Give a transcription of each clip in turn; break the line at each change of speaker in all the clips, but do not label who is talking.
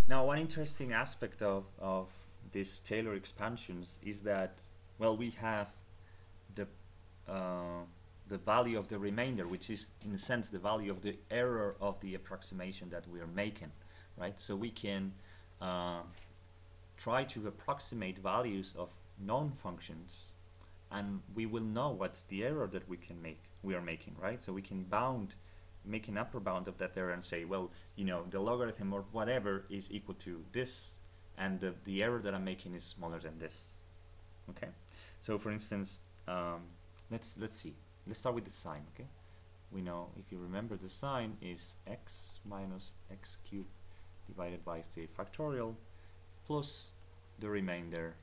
Now, one interesting aspect of these Taylor expansions is that, well, we have the uh, the value of the remainder, which is in a sense the value of the error of the approximation that we are making, right? So we can uh, try to approximate values of known functions, and we will know what's the error that we are making, right? So we can make an upper bound of that error and say, well, the logarithm or whatever is equal to this, and the error that I'm making is smaller than this. Okay, so for instance, let's see. Let's start with the sign. Okay, we know, if you remember, the sign is x minus x cubed divided by 3 factorial plus the remainder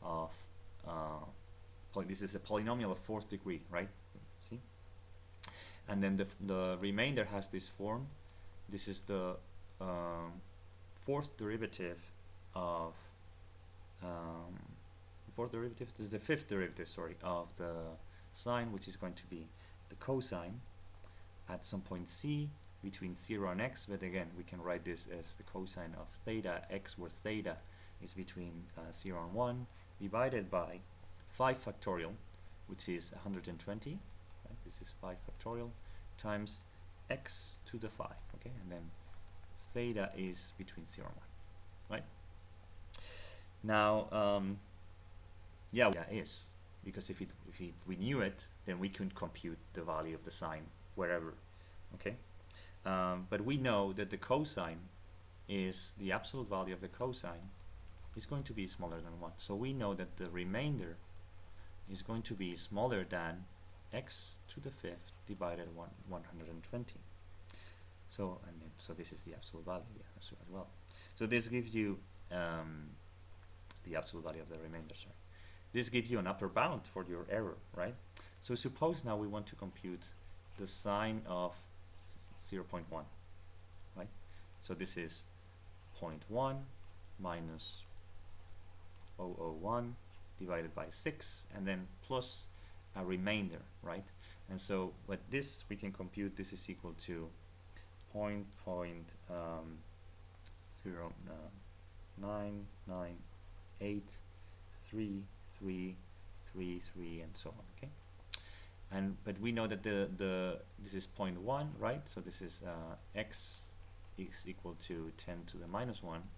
of this is a polynomial of 4th degree, right? See, and then the remainder has this form. This is the fourth derivative of this is the fifth derivative, sorry, of the sine, which is going to be the cosine at some point c between 0 and x. But again, we can write this as the cosine of theta x, where theta is between 0 and 1, divided by 5 factorial, which is 120. Right? This is 5 factorial times x to the 5. Okay, and then theta is between 0 and 1. Right? Now, yeah, is, because if we knew it, then we could compute the value of the sine wherever. Okay, but we know that the cosine is the absolute value of the cosine is going to be smaller than 1. So we know that the remainder is going to be smaller than x to the 5th divided 120. So this is the absolute value, as well. So this gives you the absolute value of the remainder. Sorry, this gives you an upper bound for your error, right? So suppose now we want to compute the sine of 0.1, right? So this is 0.1 minus 0.001 divided by 6, and then plus a remainder, right? And so what this we can compute, this is equal to 0.09983333, and so on. Okay, but we know that this is 0.1, right? So this is x is equal to 10 to the minus 1.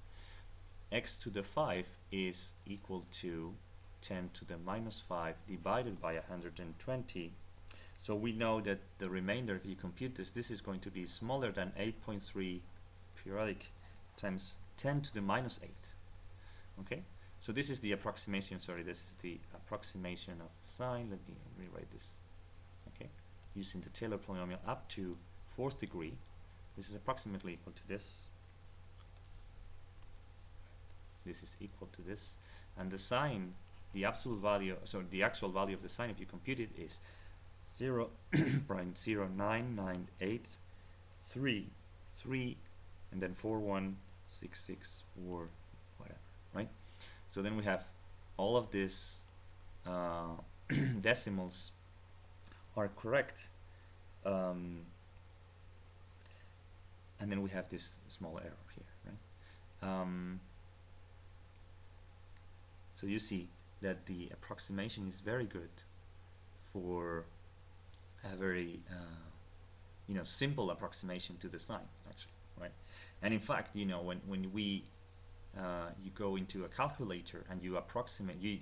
X to the 5 is equal to 10 to the minus 5 divided by 120. So we know that the remainder, if you compute this is going to be smaller than 8.3 periodic times 10 to the minus 8. Okay, so this is the approximation, this is the approximation of the sine. Let me rewrite this. Okay, using the Taylor polynomial up to 4th degree, this is approximately equal to this. This is equal to this, and the sine, the absolute value, so the actual value of the sine, if you compute it, is 0.09983, and then 41664, whatever, right? So then we have all of these decimals are correct, and then we have this small error here, right? So you see that the approximation is very good for a very simple approximation to the sine, actually, right? And in fact, when we you go into a calculator and you approximate, you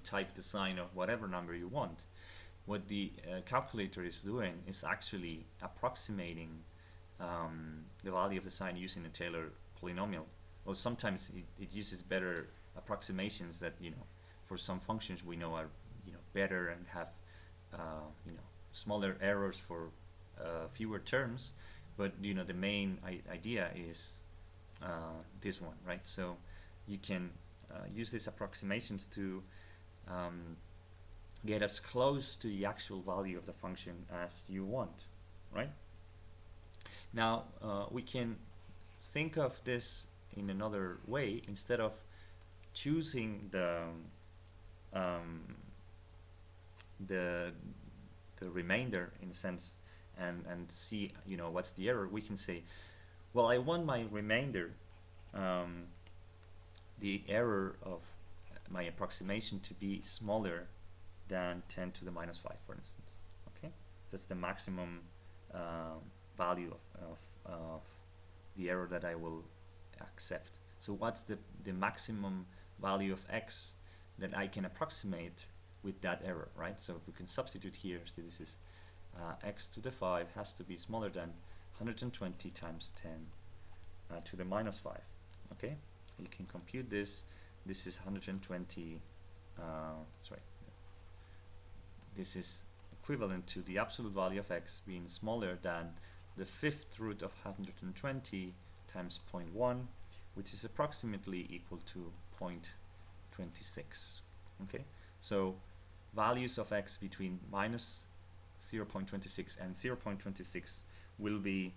type the sine of whatever number you want, what the calculator is doing is actually approximating the value of the sine using a Taylor polynomial. Or sometimes it uses better approximations that for some functions we know are better and have smaller errors for fewer terms, but the main idea is this one, right? So you can use these approximations to get as close to the actual value of the function as you want, right? Now we can think of this in another way. Instead of choosing the remainder, in a sense, and see what's the error, we can say, well, I want my remainder the error of my approximation to be smaller than 10 to the minus 5, for instance. Okay, that's the maximum value of the error that I will accept. So what's the maximum value of x that I can approximate with that error, right? So if we can substitute here, so this is x to the 5 has to be smaller than 120 times 10 to the minus 5. Okay, you can compute this. This is 120, this is equivalent to the absolute value of x being smaller than the fifth root of 120 times 0.1, which is approximately equal to 0.26. Okay, so values of x between minus 0.26 and 0.26 will be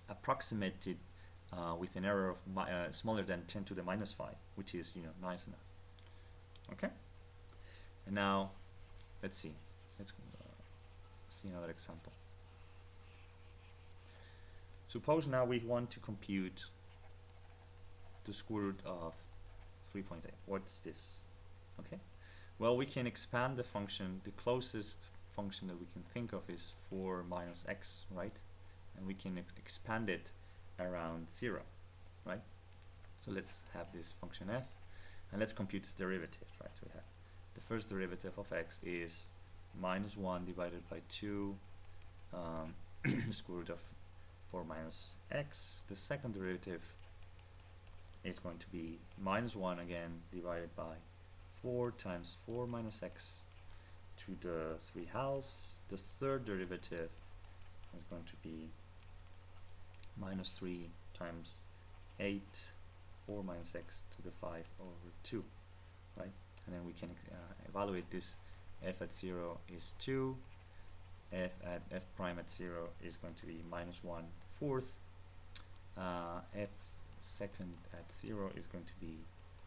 approximated with an error of smaller than 10 to the minus 5, which is, you know, nice enough. Okay, and now let's see another example. Suppose now we want to compute the square root of 3.8. What's this? Okay, well, we can expand the function. The closest function that we can think of is 4 minus x, right? And we can expand it around 0, right? So let's have this function f, and let's compute its derivative, right? So we have the first derivative of x is minus 1 divided by 2 square root of 4 minus x. The second derivative is going to be minus 1 again divided by 4 times 4 minus x to the 3 halves. The third derivative is going to be minus 3 times 8 4 minus x to the 5 over 2, right? And then we can evaluate this. F at 0 is 2, f prime at 0 is going to be minus 1/4, f second at 0 is going to be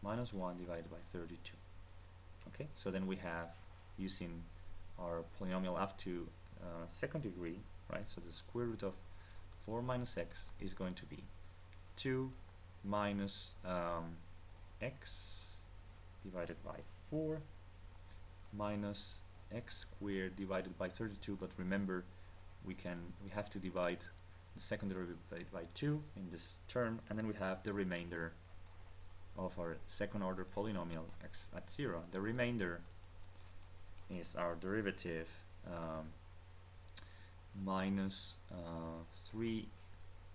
minus 1 divided by 32. Okay, so then we have, using our polynomial up to second degree, right? So the square root of 4 minus x is going to be 2 minus x divided by 4 minus x squared divided by 32, but remember we have to divide the second derivative by 2 in this term, and then we have the remainder of our second order polynomial x at 0. The remainder is our derivative minus 3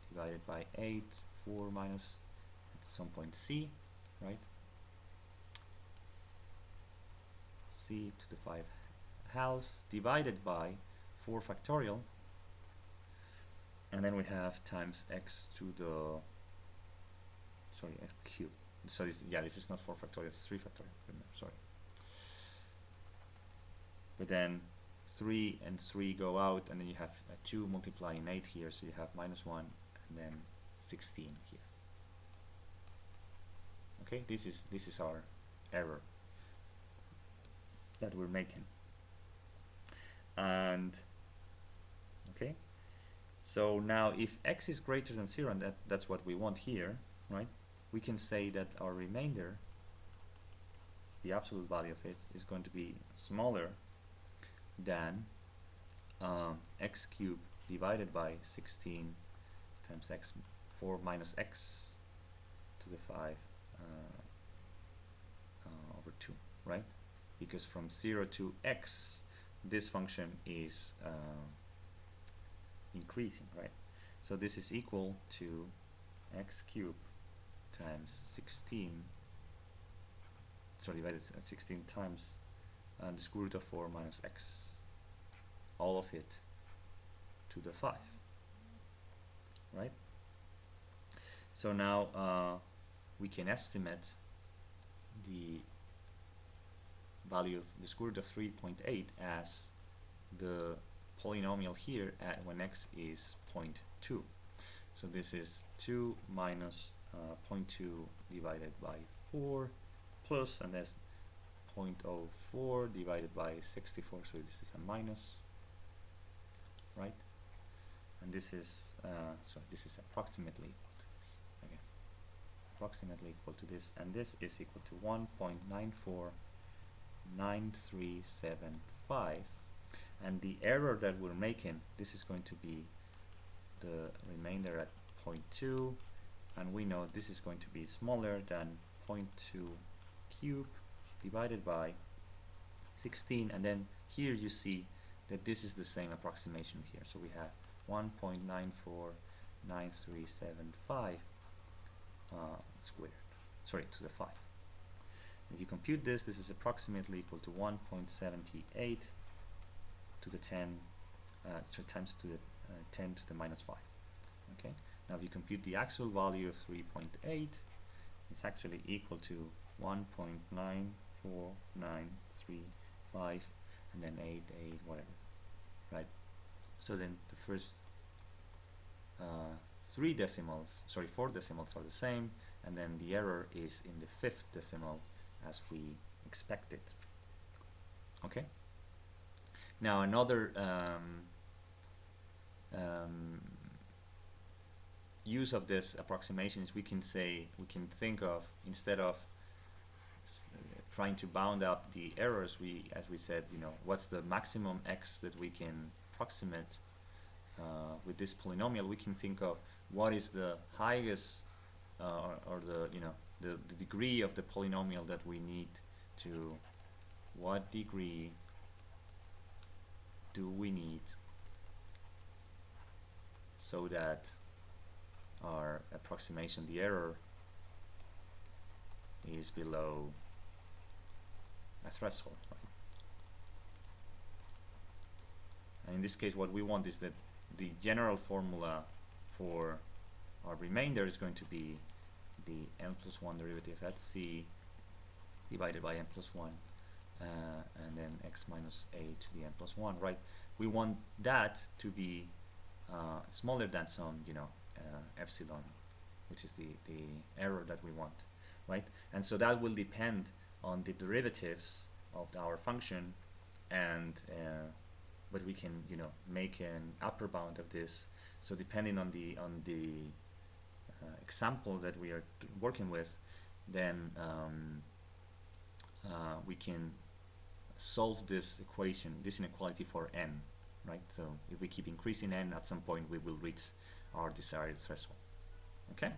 divided by 8 4 minus at some point c, right? C to the 5 halves divided by 4 factorial, and then we have times x to the x cubed. So this is not 4 factorial, it's 3 factorial. Sorry. But then 3 and 3 go out, and then you have 2 multiplying 8 here, so you have minus 1 and then 16 here. Okay, this is our error that we're making. And okay, so now if x is greater than 0, and that's what we want here, right? We can say that our remainder, the absolute value of it, is going to be smaller than x cubed divided by 16 times x 4 minus x to the 5 over 2, right? Because from 0 to x, this function is increasing, right? So this is equal to x cubed times 16, divided 16 times the square root of 4 minus x, all of it to the 5, right? So now we can estimate the value of the square root of 3.8 as the polynomial here at when x is 0.2. So this is 2 minus 0.2 divided by 4 plus, and that's 0.04 divided by 64, so this is a minus, right? And this is this is approximately equal to this again. approximately equal to this, and this is equal to 1.949375, and the error that we're making, this is going to be the remainder at 0.2, and we know this is going to be smaller than 0.2 cube divided by 16, and then here you see that this is the same approximation here, so we have 1.949375 squared, sorry, to the 5. If you compute this, this is approximately equal to 1.78 to the 10, so times to the 10 to the minus 5. Okay. Now, if you compute the actual value of 3.8, it's actually equal to 1.94935, and then 8, whatever, right? So then the first 4 decimals are the same, and then the error is in the 5th decimal as we expected. Okay. Now another use of this approximation is we can think of, instead of trying to bound up the errors, as we said, what's the maximum x that we can approximate with this polynomial. We can think of what is the highest or the the degree of the polynomial that we need to, what degree do we need so that our approximation, the error, is below a threshold, right? And in this case, what we want is that the general formula for our remainder is going to be the n+1 derivative at c divided by n+1 and then x minus a to the n+1, right? We want that to be smaller than some epsilon, which is the error that we want, right? And so that will depend on the derivatives of our function, and but we can make an upper bound of this. So depending on the example that we are working with, then we can solve this equation, this inequality for n, right? So if we keep increasing n, at some point we will reach our desired threshold. Okay.